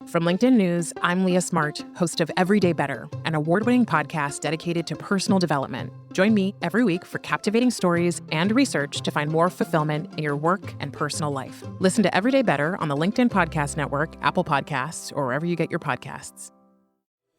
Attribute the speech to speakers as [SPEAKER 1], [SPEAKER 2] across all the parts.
[SPEAKER 1] From LinkedIn News, I'm Leah Smart, host of Everyday Better, an award-winning podcast dedicated to personal development. Join me every week for captivating stories and research to find more fulfillment in your work and personal life. Listen to Everyday Better on the LinkedIn Podcast Network, Apple Podcasts, or wherever you get your podcasts.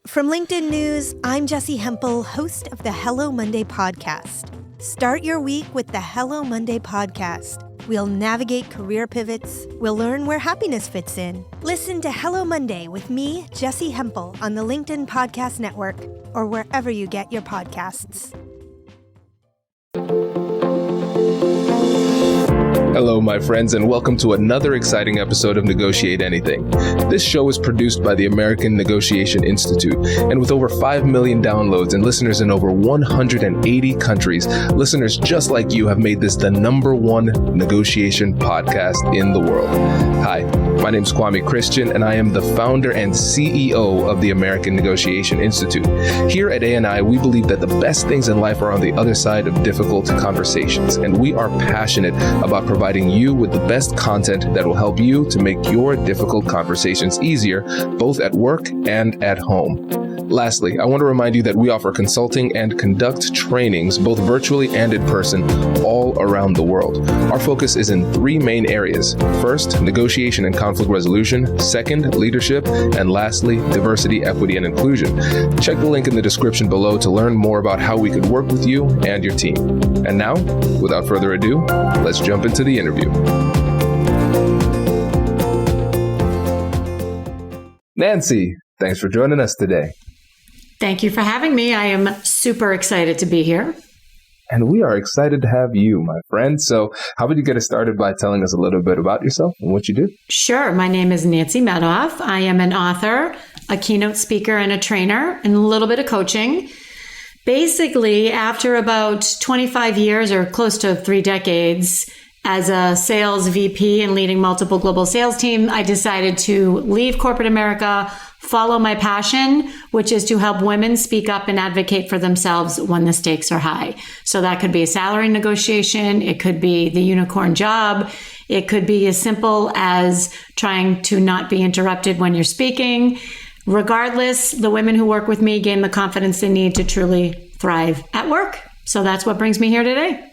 [SPEAKER 2] From LinkedIn News, I'm Jessie Hempel, host of the Hello Monday podcast. Start your week with the Hello Monday podcast. We'll navigate career pivots. We'll learn where happiness fits in. Listen to Hello Monday with me, Jessie Hempel, on the LinkedIn Podcast Network or wherever you get your podcasts.
[SPEAKER 3] Hello, my friends, and welcome to another exciting episode of Negotiate Anything. This show is produced by the American Negotiation Institute, and with over 5 million downloads and listeners in over 180 countries, listeners just like you have made this the #1 negotiation podcast in the world. Hi, my name is Kwame Christian, and I am the founder and CEO of the American Negotiation Institute. Here at ANI, we believe that the best things in life are on the other side of difficult conversations, and we are passionate about providing you with the best content that will help you to make your difficult conversations easier, both at work and at home. Lastly, I want to remind you that we offer consulting and conduct trainings, both virtually and in person, all around the world. Our focus is in 3 main areas. First, negotiation and conflict resolution. Second, leadership. And lastly, diversity, equity, and inclusion. Check the link in the description below to learn more about how we could work with you and your team. And now, without further ado, let's jump into the interview. Nancy, thanks for joining us today.
[SPEAKER 4] Thank you for having me. I am super excited to be here.
[SPEAKER 3] And we are excited to have you, my friend. So how about you get us started by telling us a little bit about yourself and what you do?
[SPEAKER 4] Sure. My name is Nancy Medoff. I am an author, a keynote speaker, and a trainer, and a little bit of coaching. Basically, after about 25 years or close to 3 decades as a sales VP and leading multiple global sales team, I decided to leave corporate America, follow my passion, which is to help women speak up and advocate for themselves when the stakes are high. So that could be a salary negotiation. It could be the unicorn job. It could be as simple as trying to not be interrupted when you're speaking. Regardless, the women who work with me gain the confidence they need to truly thrive at work. So that's what brings me here today.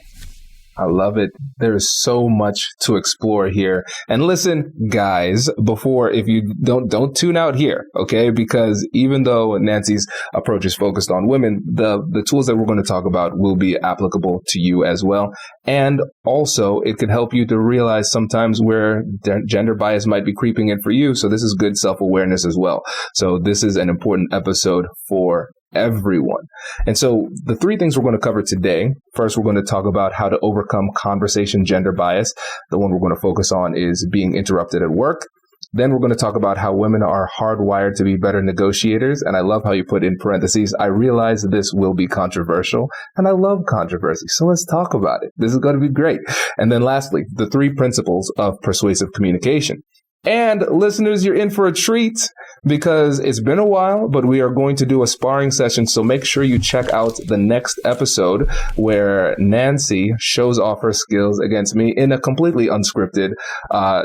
[SPEAKER 3] I love it. There is so much to explore here. And listen, guys, if you don't tune out here, okay? Because even though Nancy's approach is focused on women, the tools that we're going to talk about will be applicable to you as well. And also, it could help you to realize sometimes where gender bias might be creeping in for you. So this is good self-awareness as well. So this is an important episode for everyone. And so the 3 things we're going to cover today. First, we're going to talk about how to overcome conversation gender bias. The one we're going to focus on is being interrupted at work. Then we're going to talk about how women are hardwired to be better negotiators. And I love how you put in parentheses, I realize this will be controversial. And I love controversy. So let's talk about it. This is going to be great. And then lastly, the 3 principles of persuasive communication. And listeners, you're in for a treat because it's been a while, but we are going to do a sparring session. So make sure you check out the next episode where Nancy shows off her skills against me in a completely unscripted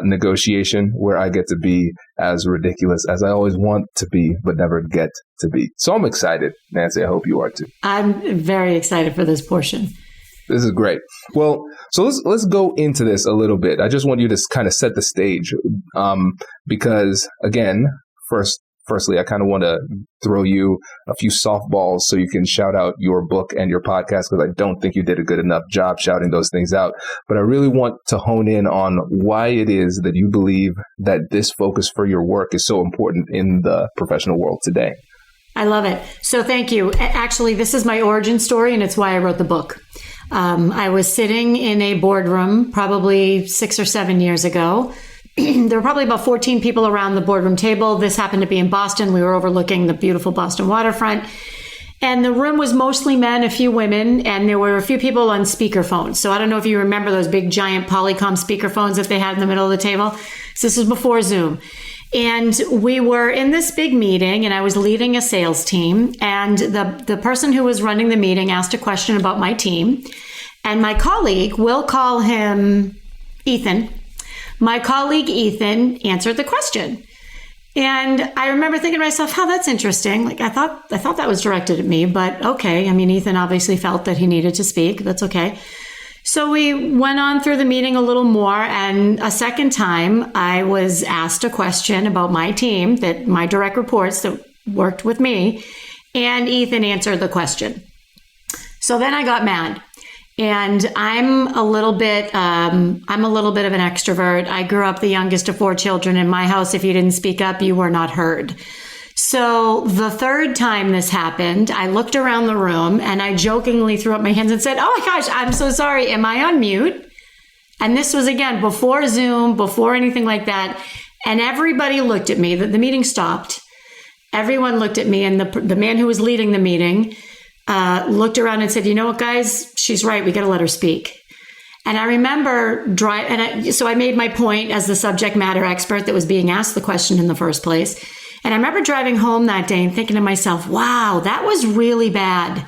[SPEAKER 3] negotiation where I get to be as ridiculous as I always want to be, but never get to be. So I'm excited. Nancy, I hope you are too.
[SPEAKER 4] I'm very excited for this portion.
[SPEAKER 3] This is great. Well, so let's go into this a little bit. I just want you to kind of set the stage because, again, firstly, I kind of want to throw you a few softballs so you can shout out your book and your podcast because I don't think you did a good enough job shouting those things out. But I really want to hone in on why it is that you believe that this focus for your work is so important in the professional world today.
[SPEAKER 4] I love it. So thank you. Actually, this is my origin story, and it's why I wrote the book. I was sitting in a boardroom probably 6 or 7 years ago. There were probably about 14 people around the boardroom table. This happened to be in Boston. We were overlooking the beautiful Boston waterfront. And the room was mostly men, a few women, and there were a few people on speakerphones. So I don't know if you remember those big giant Polycom speakerphones that they had in the middle of the table. So this was before Zoom. And we were in this big meeting, and I was leading a sales team. And the person who was running the meeting asked a question about my team. And my colleague, we'll call him Ethan. My colleague Ethan answered the question. And I remember thinking to myself, "Oh, that's interesting." Like I thought that was directed at me, but okay. I mean, Ethan obviously felt that he needed to speak. That's okay. So we went on through the meeting a little more, and a second time I was asked a question about my team, that my direct reports that worked with me, and Ethan answered the question. So then I got mad. And I'm a little bit of an extrovert. I grew up the youngest of 4 children in my house. If you didn't speak up, you were not heard. So the third time this happened, I looked around the room and I jokingly threw up my hands and said, "Oh my gosh, I'm so sorry. Am I on mute?" And this was, again, before Zoom, before anything like that. And everybody looked at me. The meeting stopped. Everyone looked at me, and the man who was leading the meeting looked around and said, "You know what, guys? She's right. We got to let her speak." And I remember so I made my point as the subject matter expert that was being asked the question in the first place. And I remember driving home that day and thinking to myself, wow, that was really bad.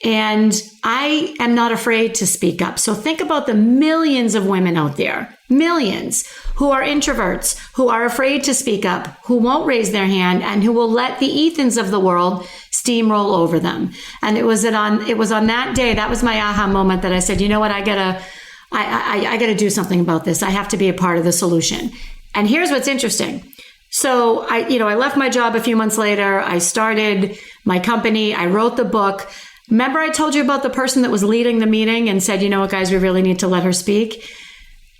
[SPEAKER 4] And I am not afraid to speak up. So think about the millions of women out there, millions, who are introverts, who are afraid to speak up, who won't raise their hand, and who will let the Ethans of the world steamroll over them. And it was on that day, that was my aha moment, that I said, you know what, I gotta do something about this. I have to be a part of the solution. And here's what's interesting. So I left my job a few months later. I started my company. I wrote the book. Remember I told you about the person that was leading the meeting and said, "You know what, guys, we really need to let her speak."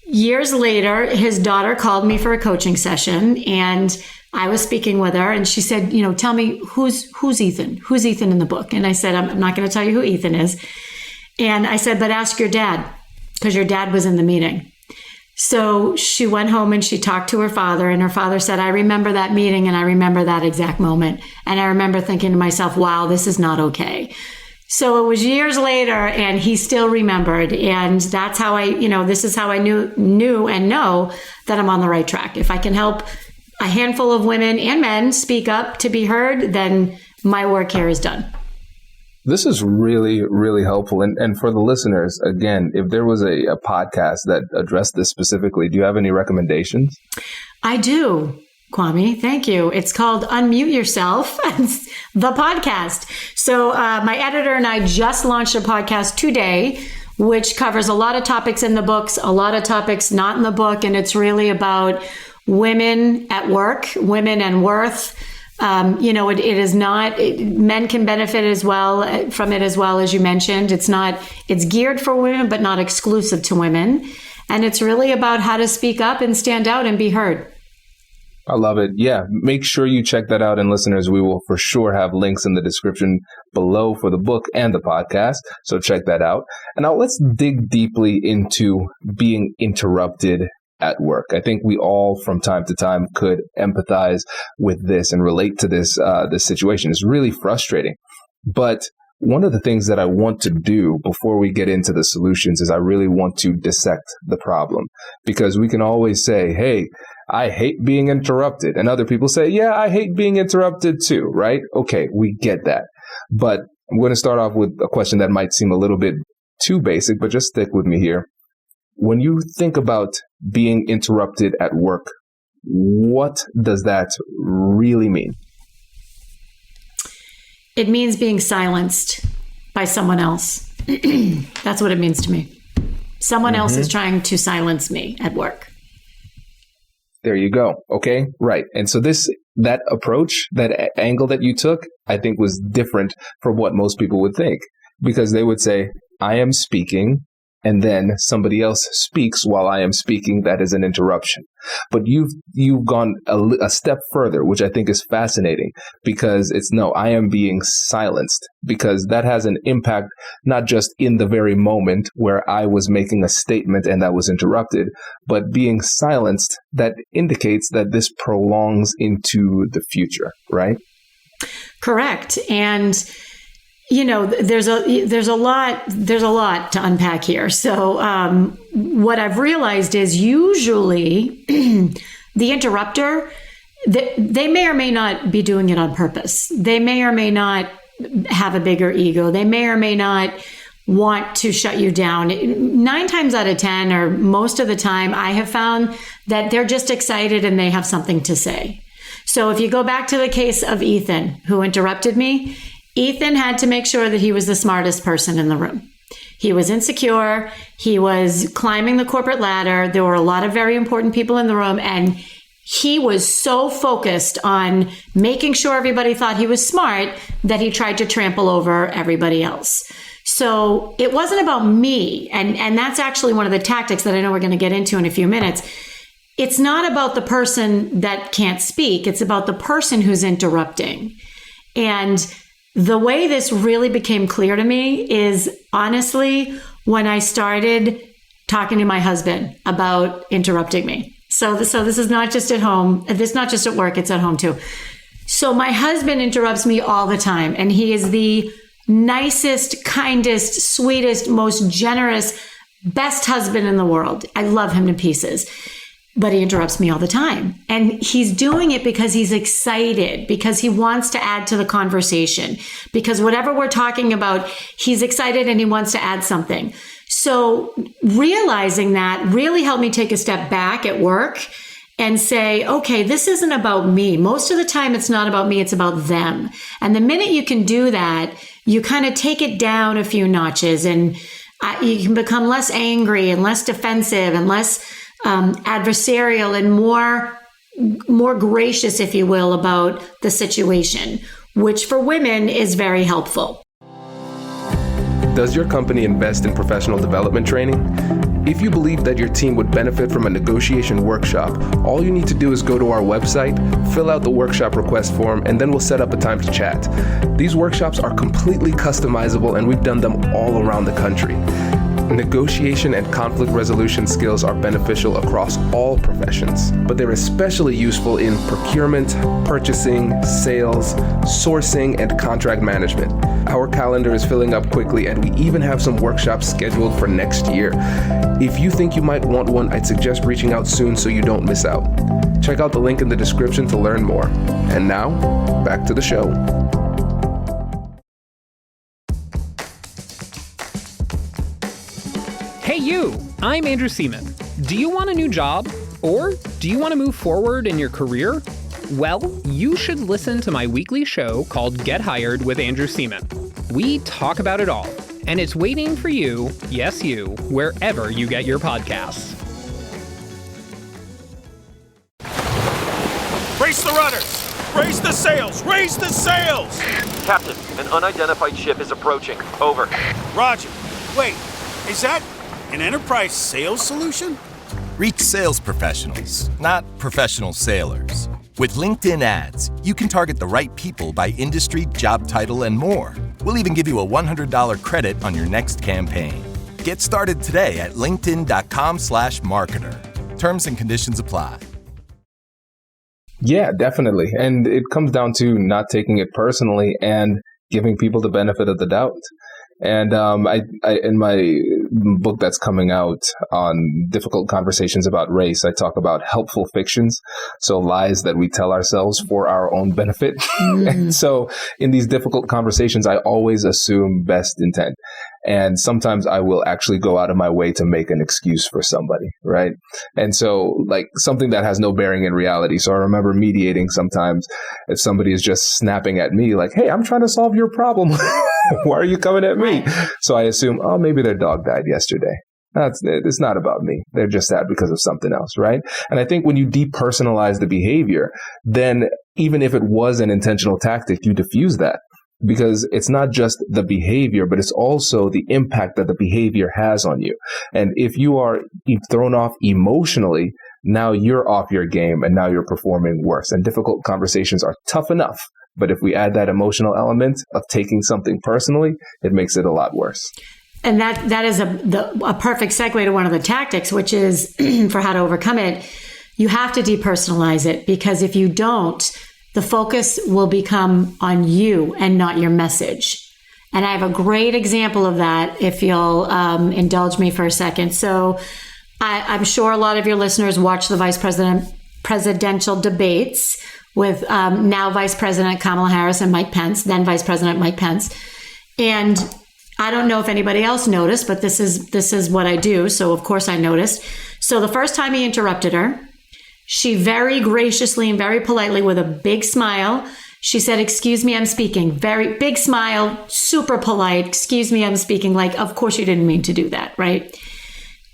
[SPEAKER 4] Years later, his daughter called me for a coaching session, and I was speaking with her, and she said, "Tell me who's Ethan? Who's Ethan in the book?" And I said, "I'm not going to tell you who Ethan is." And I said, "But ask your dad, because your dad was in the meeting." So she went home and she talked to her father, and her father said, "I remember that meeting and I remember that exact moment." And I remember thinking to myself, wow, this is not okay. So it was years later and he still remembered. And that's how this is how I knew and know that I'm on the right track. If I can help a handful of women and men speak up to be heard, then my work here is done.
[SPEAKER 3] This is really, really helpful. And for the listeners, again, if there was a podcast that addressed this specifically, do you have any recommendations? I
[SPEAKER 4] do, Kwame. Thank you. It's called Unmute Yourself, the podcast. So my editor and I just launched a podcast today, which covers a lot of topics in the books, a lot of topics not in the book. And it's really about women at work, women and worth. It is not, men can benefit as well from it as well, as you mentioned. It's geared for women, but not exclusive to women. And it's really about how to speak up and stand out and be heard.
[SPEAKER 3] I love it. Yeah. Make sure you check that out. And listeners, we will for sure have links in the description below for the book and the podcast. So check that out. And now let's dig deeply into being interrupted at work. I think we all from time to time could empathize with this and relate to this situation. It's really frustrating. But one of the things that I want to do before we get into the solutions is I really want to dissect the problem, because we can always say, hey, I hate being interrupted. And other people say, yeah, I hate being interrupted too, right? Okay, we get that. But I'm going to start off with a question that might seem a little bit too basic, but just stick with me here. When you think about being interrupted at work, what does that really mean?
[SPEAKER 4] It means being silenced by someone else. That's what it means to me. Someone else is trying to silence me at work.
[SPEAKER 3] There you go. Okay, right. And so that approach, that angle that you took, I think was different from what most people would think, because they would say, I am speaking, and then somebody else speaks while I am speaking. That is an interruption. But you've gone a step further, which I think is fascinating, because I am being silenced, because that has an impact not just in the very moment where I was making a statement and that was interrupted, but being silenced, that indicates that this prolongs into the future, right?
[SPEAKER 4] Correct. And there's a lot to unpack here. So what I've realized is usually the interrupter, they may or may not be doing it on purpose. They may or may not have a bigger ego. They may or may not want to shut you down. 9 times out of 10, or most of the time, I have found that they're just excited and they have something to say. So if you go back to the case of Ethan, who interrupted me, Ethan had to make sure that he was the smartest person in the room. He was insecure. He was climbing the corporate ladder. There were a lot of very important people in the room, and he was so focused on making sure everybody thought he was smart that he tried to trample over everybody else. So it wasn't about me. And that's actually one of the tactics that I know we're going to get into in a few minutes. It's not about the person that can't speak. It's about the person who's interrupting. And the way this really became clear to me is honestly when I started talking to my husband about interrupting me. So this is not just at home. This is not just at work. It's at home too. So my husband interrupts me all the time, and he is the nicest, kindest, sweetest, most generous, best husband in the world. I love him to pieces, but he interrupts me all the time. And he's doing it because he's excited, because he wants to add to the conversation, because whatever we're talking about, he's excited and he wants to add something. So realizing that really helped me take a step back at work and say, okay, this isn't about me. Most of the time, it's not about me. It's about them. And the minute you can do that, you kind of take it down a few notches, and you can become less angry and less defensive and less adversarial and more gracious, if you will, about the situation, which for women is very helpful.
[SPEAKER 3] Does your company invest in professional development training? If you believe that your team would benefit from a negotiation workshop, all you need to do is go to our website, fill out the workshop request form, and then we'll set up a time to chat. These workshops are completely customizable, and we've done them all around the country. Negotiation and conflict resolution skills are beneficial across all professions, but they're especially useful in procurement, purchasing, sales, sourcing, and contract management. Our calendar is filling up quickly, and we even have some workshops scheduled for next year. If you think you might want one, I'd suggest reaching out soon so you don't miss out. Check out the link in the description to learn more. And now, back to the show.
[SPEAKER 5] Hey you, I'm Andrew Seaman. Do you want a new job? Or do you want to move forward in your career? Well, you should listen to my weekly show called Get Hired with Andrew Seaman. We talk about it all, and it's waiting for you, yes you, wherever you get your podcasts.
[SPEAKER 6] Brace the rudders! Raise the sails! Raise the sails!
[SPEAKER 7] Captain, an unidentified ship is approaching. Over.
[SPEAKER 6] Roger. Wait, is that an enterprise sales solution?
[SPEAKER 8] Reach sales professionals, not professional sailors. With LinkedIn ads, you can target the right people by industry, job title, and more. We'll even give you a $100 credit on your next campaign. Get started today at linkedin.com/marketer. Terms and conditions apply.
[SPEAKER 3] Yeah, definitely. And it comes down to not taking it personally and giving people the benefit of the doubt. And I in my book that's coming out on difficult conversations about race, I talk about helpful fictions, so lies that we tell ourselves for our own benefit. And so in these difficult conversations, I always assume best intent. And sometimes I will actually go out of my way to make an excuse for somebody, right? And so like something that has no bearing in reality. So I remember mediating sometimes if somebody is just snapping at me like, hey, I'm trying to solve your problem. Why are you coming at me? So I assume, oh, maybe their dog died yesterday. It's not about me. They're just sad because of something else, right? And I think when you depersonalize the behavior, then even if it was an intentional tactic, you diffuse that. Because it's not just the behavior, but it's also the impact that the behavior has on you. And if you are thrown off emotionally, now you're off your game and now you're performing worse. And difficult conversations are tough enough. But if we add that emotional element of taking something personally, it makes it a lot worse.
[SPEAKER 4] And that is a perfect segue to one of the tactics, which is for how to overcome it. You have to depersonalize it, because if you don't, the focus will become on you and not your message. And I have a great example of that, if you'll indulge me for a second. So I'm sure a lot of your listeners watch the presidential debates with now Vice President Kamala Harris and Mike Pence, then Vice President Mike Pence. And I don't know if anybody else noticed, but this is what I do. So of course I noticed. So the first time he interrupted her, She very graciously and very politely, with a big smile, she said, "Excuse me, I'm speaking." Very big smile, super polite. "Excuse me, I'm speaking." Like, of course you didn't mean to do that, right?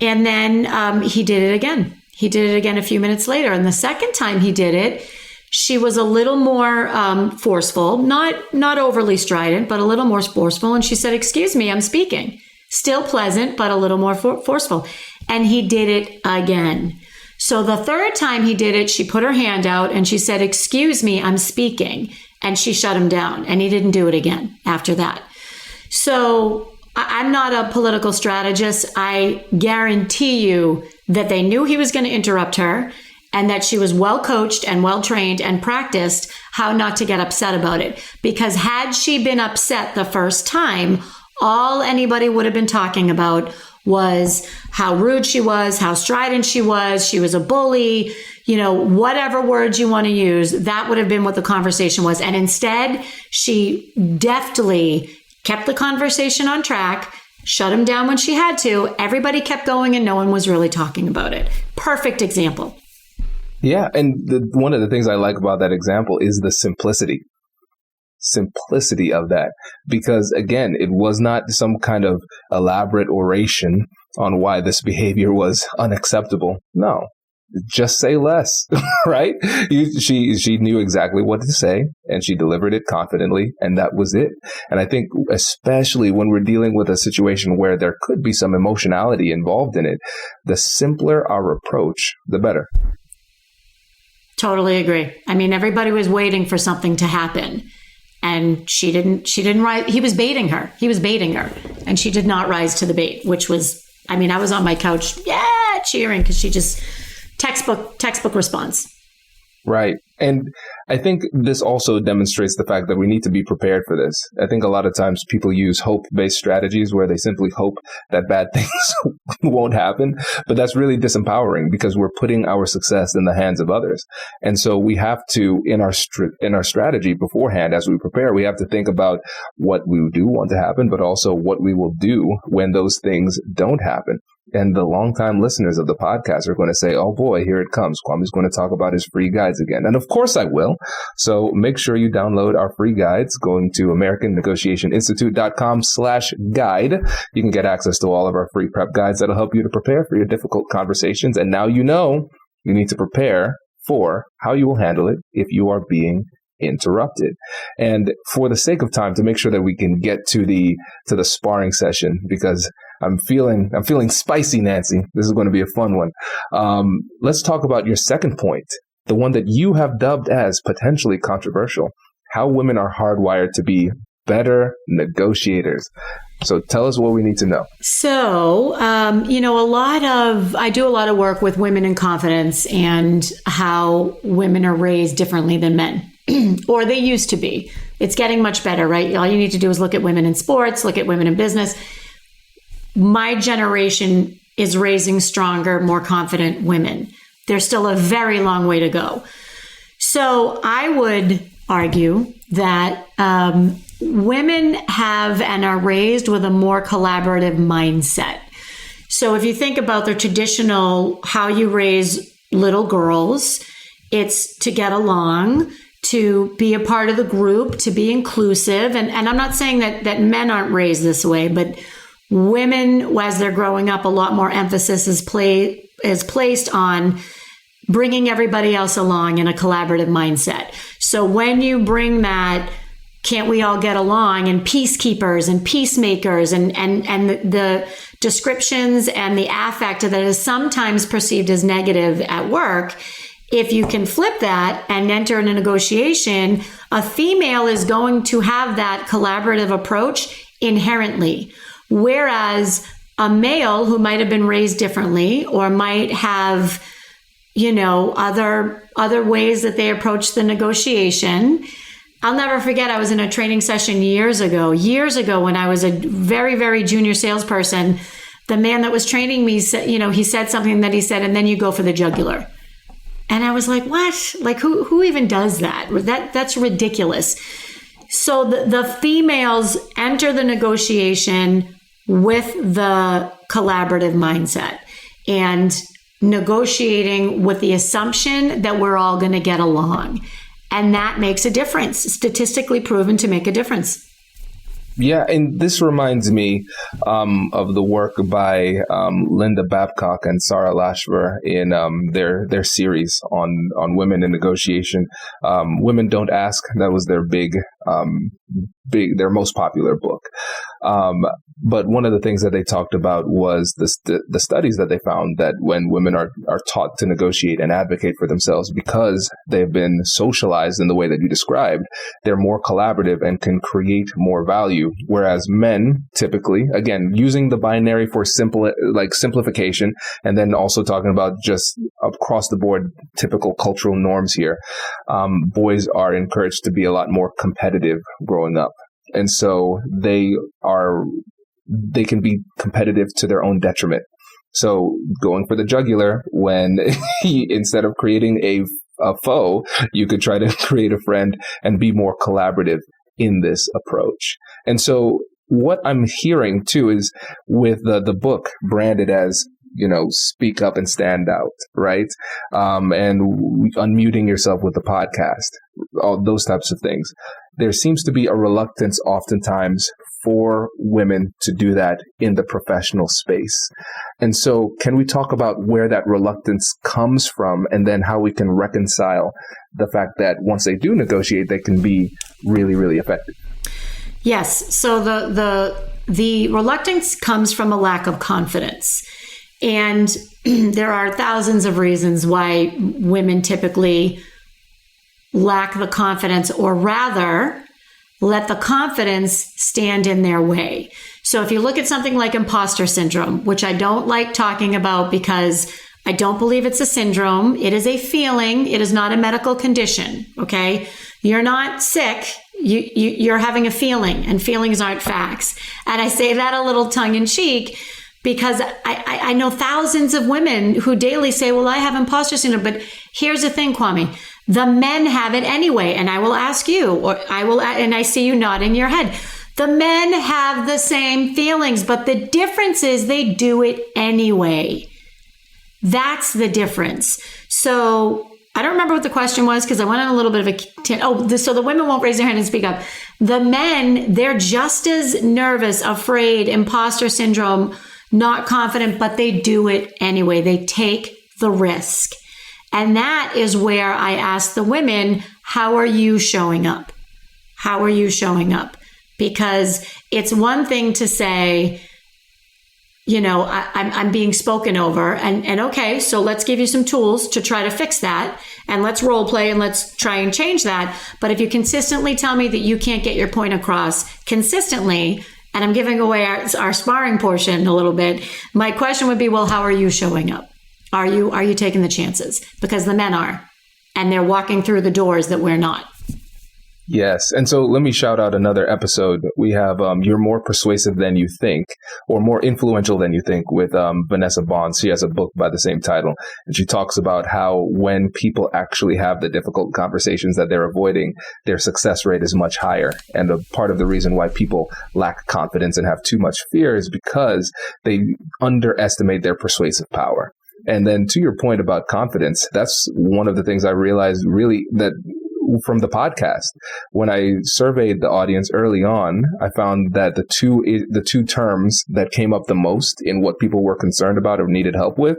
[SPEAKER 4] And then he did it again. He did it again a few minutes later. And the second time he did it, she was a little more forceful, not overly strident, but a little more forceful. And she said, "Excuse me, I'm speaking." Still pleasant, but a little more forceful. And he did it again. So the third time he did it, she put her hand out and she said, "Excuse me, I'm speaking." And she shut him down. And he didn't do it again after that. So I'm not a political strategist. I guarantee you that they knew he was going to interrupt her, and that she was well coached and well trained and practiced how not to get upset about it. Because had she been upset the first time, all anybody would have been talking about was how rude she was, how strident she was a bully, whatever words you want to use, that would have been what the conversation was. And instead, she deftly kept the conversation on track, shut him down when she had to. Everybody kept going and no one was really talking about it. Perfect example.
[SPEAKER 3] Yeah. And one of the things I like about that example is the simplicity of that, because again, it was not some kind of elaborate oration on why this behavior was unacceptable. No, just say less, right? She knew exactly what to say and she delivered it confidently, and that was it. And I think especially when we're dealing with a situation where there could be some emotionality involved in it, the simpler our approach, the better.
[SPEAKER 4] Totally agree. I mean, everybody was waiting for something to happen. And she didn't rise. He was baiting her. And she did not rise to the bait, which was, I was on my couch, cheering, because she just textbook response.
[SPEAKER 3] Right. And I think this also demonstrates the fact that we need to be prepared for this. I think a lot of times people use hope-based strategies where they simply hope that bad things won't happen. But that's really disempowering, because we're putting our success in the hands of others. And so we have to, in our strategy beforehand, as we prepare, we have to think about what we do want to happen, but also what we will do when those things don't happen. And the longtime listeners of the podcast are going to say, "Oh boy, here it comes. Kwame's going to talk about his free guides again." And of course I will. So make sure you download our free guides going to AmericanNegotiationInstitute.com/guide. You can get access to all of our free prep guides that'll help you to prepare for your difficult conversations. And now you need to prepare for how you will handle it if you are being interrupted. And for the sake of time, to make sure that we can get to the sparring session, because I'm feeling spicy, Nancy. This is going to be a fun one. Let's talk about your second point, the one that you have dubbed as potentially controversial: how women are hardwired to be better negotiators. So tell us what we need to know.
[SPEAKER 4] So, I do a lot of work with women in confidence and how women are raised differently than men, or they used to be. It's getting much better, right? All you need to do is look at women in sports, look at women in business. My generation is raising stronger, more confident women. There's still a very long way to go. So I would argue that women have and are raised with a more collaborative mindset. So if you think about the traditional, how you raise little girls, it's to get along, to be a part of the group, to be inclusive. And I'm not saying that men aren't raised this way, but women, as they're growing up, a lot more emphasis is placed on bringing everybody else along in a collaborative mindset. So when you bring that, can't we all get along, and peacekeepers and peacemakers and the descriptions and the affect that is sometimes perceived as negative at work, if you can flip that and enter in a negotiation, a female is going to have that collaborative approach inherently. Whereas a male who might have been raised differently or might have, other ways that they approach the negotiation. I'll never forget, I was in a training session years ago when I was a very, very junior salesperson. The man that was training me said, he said something that he said, and then you go for the jugular. And I was like, what? Like, who even does that? That's ridiculous. So the females enter the negotiation with the collaborative mindset. And negotiating with the assumption that we're all going to get along. And that makes a difference, statistically proven to make a difference.
[SPEAKER 3] Yeah, and this reminds me of the work by Linda Babcock and Sarah Lashver in their series on women in negotiation. Women Don't Ask. That was their their most popular book. But one of the things that they talked about was the studies that they found that when women are taught to negotiate and advocate for themselves because they've been socialized in the way that you described, they're more collaborative and can create more value. Whereas men typically, again, using the binary for simplification, and then also talking about just across the board typical cultural norms here, boys are encouraged to be a lot more competitive growing up. And so they can be competitive to their own detriment. So going for the jugular when instead of creating a foe, you could try to create a friend and be more collaborative in this approach. And so what I'm hearing too is with the book branded as, speak up and stand out, right? And unmuting yourself with the podcast, all those types of things. There seems to be a reluctance oftentimes for women to do that in the professional space. And so can we talk about where that reluctance comes from and then how we can reconcile the fact that once they do negotiate, they can be really, really effective?
[SPEAKER 4] Yes. So the reluctance comes from a lack of confidence. And there are thousands of reasons why women typically lack the confidence, or rather let the confidence stand in their way. So if you look at something like imposter syndrome, which I don't like talking about because I don't believe it's a syndrome. It is a feeling. It is not a medical condition. Okay. You're not sick. You're having a feeling, and feelings aren't facts. And I say that a little tongue in cheek because I know thousands of women who daily say, well, I have imposter syndrome. But here's the thing, Kwame, the men have it anyway. And I will ask you, and I see you nodding your head. The men have the same feelings, but the difference is they do it anyway. That's the difference. So I don't remember what the question was because I went on a little bit of so the women won't raise their hand and speak up. The men, they're just as nervous, afraid, imposter syndrome, not confident, but they do it anyway. They take the risk. And that is where I ask the women, how are you showing up? How are you showing up? Because it's one thing to say, I'm being spoken over and okay, so let's give you some tools to try to fix that and let's role play and let's try and change that. But if you consistently tell me that you can't get your point across consistently, and I'm giving away our sparring portion a little bit, my question would be, well, how are you showing up? Are you taking the chances? Because the men are, and they're walking through the doors that we're not.
[SPEAKER 3] Yes. And so let me shout out another episode. We have You're More Persuasive Than You Think, or More Influential Than You Think, with Vanessa Bonds. She has a book by the same title. And she talks about how when people actually have the difficult conversations that they're avoiding, their success rate is much higher. And part of the reason why people lack confidence and have too much fear is because they underestimate their persuasive power. And then to your point about confidence, that's one of the things I realized really that from the podcast. When I surveyed the audience early on, I found that the two terms that came up the most in what people were concerned about or needed help with,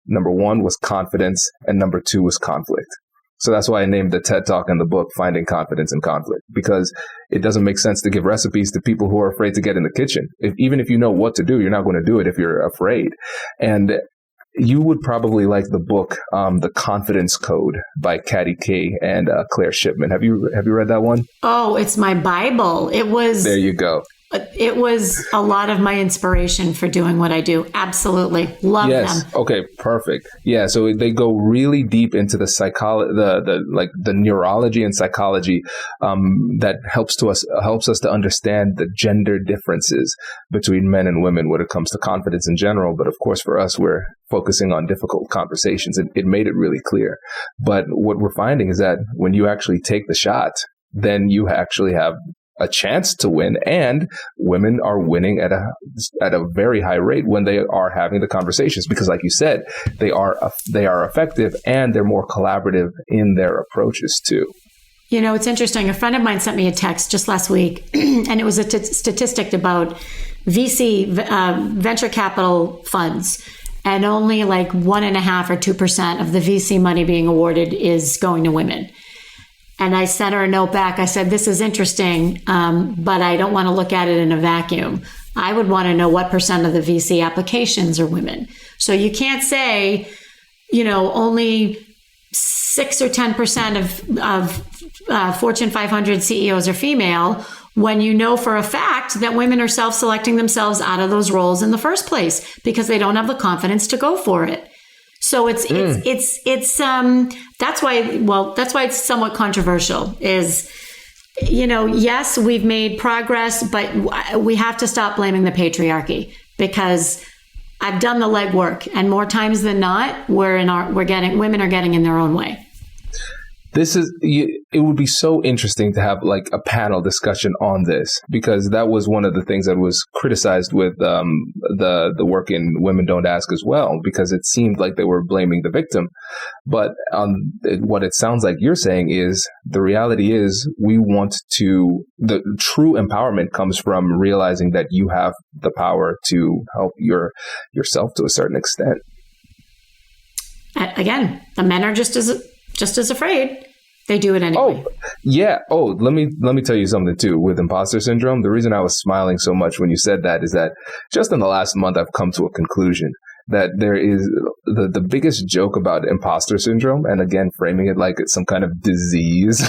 [SPEAKER 3] number one was confidence, and number two was conflict. So that's why I named the TED Talk and the book Finding Confidence in Conflict, because it doesn't make sense to give recipes to people who are afraid to get in the kitchen. Even if you know what to do, you're not going to do it if you're afraid. And you would probably like the book, The Confidence Code by Katty Kay and Claire Shipman. Have you read that one?
[SPEAKER 4] Oh, it's my Bible. There
[SPEAKER 3] you go.
[SPEAKER 4] It was a lot of my inspiration for doing what I do. Absolutely. Love them.
[SPEAKER 3] Okay, perfect. Yeah, so they go really deep into the psychology, the neurology and psychology that helps us to understand the gender differences between men and women when it comes to confidence in general. But of course, for us, we're focusing on difficult conversations. It made it really clear. But what we're finding is that when you actually take the shot, then you actually have a chance to win, and women are winning at a very high rate when they are having the conversations, because like you said, they are effective and they're more collaborative in their approaches too.
[SPEAKER 4] You know, it's interesting. A friend of mine sent me a text just last week, and it was a statistic about VC, venture capital funds, and only like 1.5% or 2% of the VC money being awarded is going to women. And I sent her a note back. I said, this is interesting, but I don't want to look at it in a vacuum. I would want to know what percent of the VC applications are women. So you can't say, you know, only 6 or 10% of Fortune 500 CEOs are female, when you know for a fact that women are self-selecting themselves out of those roles in the first place because they don't have the confidence to go for it. So it's that's why it's somewhat controversial. Is, you know, yes, we've made progress, but we have to stop blaming the patriarchy, because I've done the legwork, and more times than not, women are getting in their own way.
[SPEAKER 3] It would be so interesting to have like a panel discussion on this, because that was one of the things that was criticized with the work in Women Don't Ask as well, because it seemed like they were blaming the victim. But what it sounds like you're saying is the reality is the true empowerment comes from realizing that you have the power to help yourself to a certain extent.
[SPEAKER 4] Again, the men are just as afraid. They do it anyway.
[SPEAKER 3] Oh, yeah. Oh, let me tell you something too with imposter syndrome. The reason I was smiling so much when you said that is that just in the last month, I've come to a conclusion that there is the biggest joke about imposter syndrome, and again, framing it like it's some kind of disease,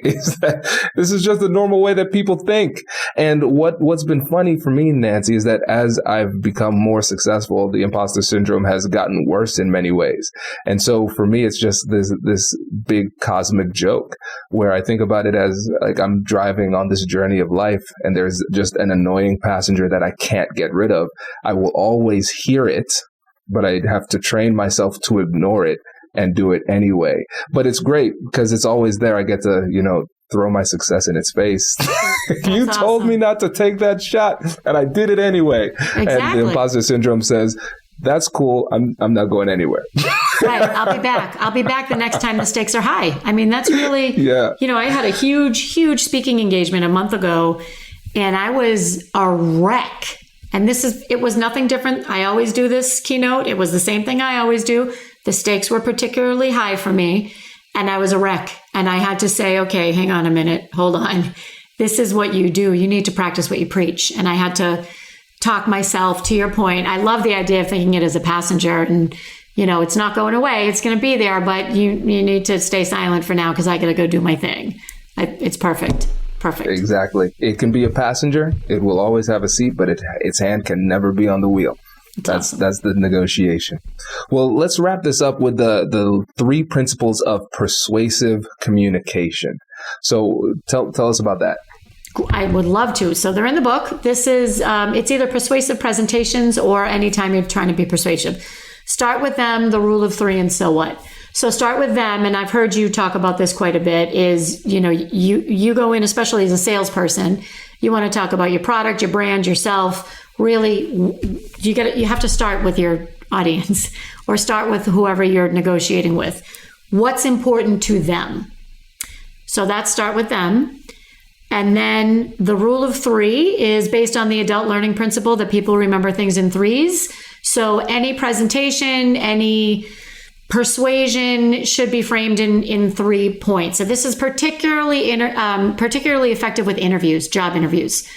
[SPEAKER 3] is that this is just the normal way that people think. And what's been funny for me, Nancy, is that as I've become more successful, the imposter syndrome has gotten worse in many ways. And so for me, it's just this big cosmic joke where I think about it as like I'm driving on this journey of life, and there's just an annoying passenger that I can't get rid of. I will always hear it, but I'd have to train myself to ignore it and do it anyway. But it's great because it's always there. I get to, throw my success in its face. You told me not to take that shot, and I did it anyway.
[SPEAKER 4] Exactly.
[SPEAKER 3] And the imposter syndrome says, that's cool. I'm not going anywhere.
[SPEAKER 4] Right. I'll be back. I'll be back the next time the stakes are high. I mean, that's really, I had a huge speaking engagement a month ago, and I was a wreck. And it was nothing different. I always do this keynote. It was the same thing I always do. The stakes were particularly high for me, and I was a wreck. And I had to say, okay, hang on a minute. Hold on. This is what you do. You need to practice what you preach. And I had to talk myself, to your point. I love the idea of thinking it as a passenger, and, it's not going away. It's going to be there, but you need to stay silent for now because I got to go do my thing. It's perfect. Perfect.
[SPEAKER 3] Exactly. It can be a passenger. It will always have a seat, but its hand can never be on the wheel. That's the negotiation. Well, let's wrap this up with the 3 principles of persuasive communication. So tell us about that.
[SPEAKER 4] I would love to. So they're in the book. This is, it's either persuasive presentations or anytime you're trying to be persuasive. Start with them, the rule of 3, and so what? So start with them, and I've heard you talk about this quite a bit, is, you go in, especially as a salesperson, you want to talk about your product, your brand, yourself. Really, you have to start with your audience or start with whoever you're negotiating with. What's important to them? So that's start with them. And then the rule of 3 is based on the adult learning principle that people remember things in 3s. So any presentation, any persuasion should be framed in 3 points. So this is particularly effective with interviews, job interviews.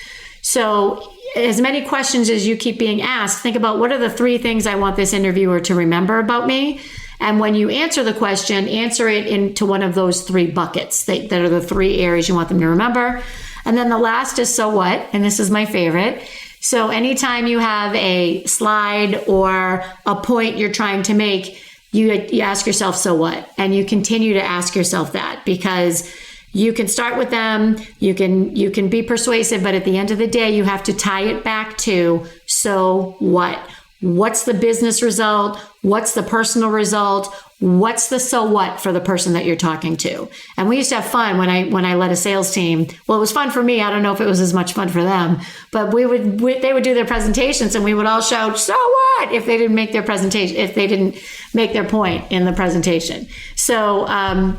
[SPEAKER 4] So as many questions as you keep being asked, think about what are the 3 things I want this interviewer to remember about me. And when you answer the question, answer it into one of those 3 buckets that are the 3 areas you want them to remember. And then the last is so what? And this is my favorite. So anytime you have a slide or a point you're trying to make, you ask yourself, so what? And you continue to ask yourself that, because you can start with them, you can be persuasive, but at the end of the day, you have to tie it back to, so what? What's the business result? What's the personal result? What's the so what for the person that you're talking to? And we used to have fun when I led a sales team. Well, it was fun for me. I don't know if it was as much fun for them, but they would do their presentations and we would all shout, so what? If they didn't make their presentation, if they didn't make their point in the presentation. So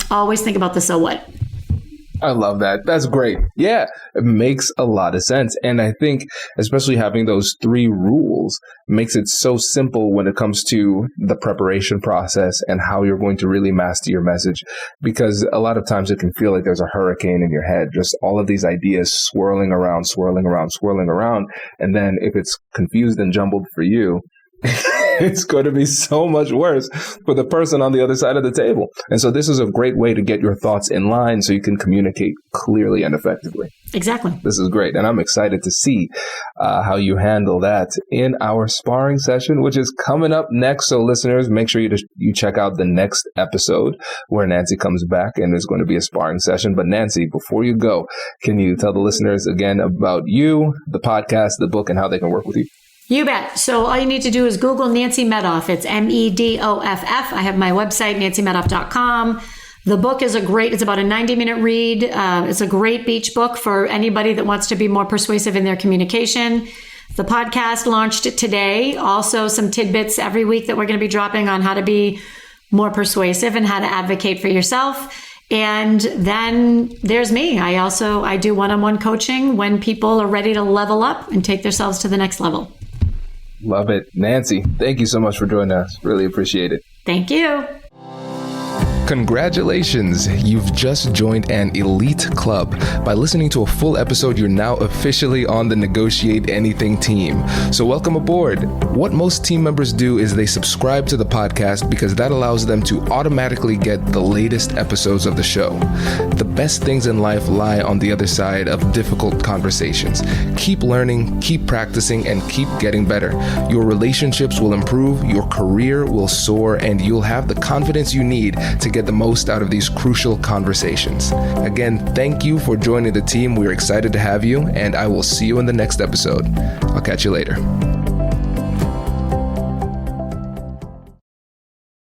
[SPEAKER 4] always think about the so what.
[SPEAKER 3] I love that. That's great. Yeah, it makes a lot of sense. And I think especially having those 3 rules makes it so simple when it comes to the preparation process and how you're going to really master your message. Because a lot of times it can feel like there's a hurricane in your head, just all of these ideas swirling around. And then if it's confused and jumbled for you, it's going to be so much worse for the person on the other side of the table. And so this is a great way to get your thoughts in line so you can communicate clearly and effectively.
[SPEAKER 4] Exactly.
[SPEAKER 3] This is great. And I'm excited to see how you handle that in our sparring session, which is coming up next. So listeners, make sure you check out the next episode where Nancy comes back and there's going to be a sparring session. But Nancy, before you go, can you tell the listeners again about you, the podcast, the book, and how they can work with you?
[SPEAKER 4] You bet. So all you need to do is Google Nancy Medoff. It's Medoff. I have my website, nancymedoff.com. The book is it's about a 90-minute read. It's a great beach book for anybody that wants to be more persuasive in their communication. The podcast launched today. Also some tidbits every week that we're going to be dropping on how to be more persuasive and how to advocate for yourself. And then there's me. I do one-on-one coaching when people are ready to level up and take themselves to the next level.
[SPEAKER 3] Love it. Nancy, thank you so much for joining us. Really appreciate it.
[SPEAKER 4] Thank you.
[SPEAKER 3] Congratulations! You've just joined an elite club. By listening to a full episode, you're now officially on the Negotiate Anything team. So welcome aboard. What most team members do is they subscribe to the podcast because that allows them to automatically get the latest episodes of the show. The best things in life lie on the other side of difficult conversations. Keep learning, keep practicing, and keep getting better. Your relationships will improve, your career will soar, and you'll have the confidence you need to get the most out of these crucial conversations. Again, thank you for joining the team. We're excited to have you, and I will see you in the next episode. I'll catch you later.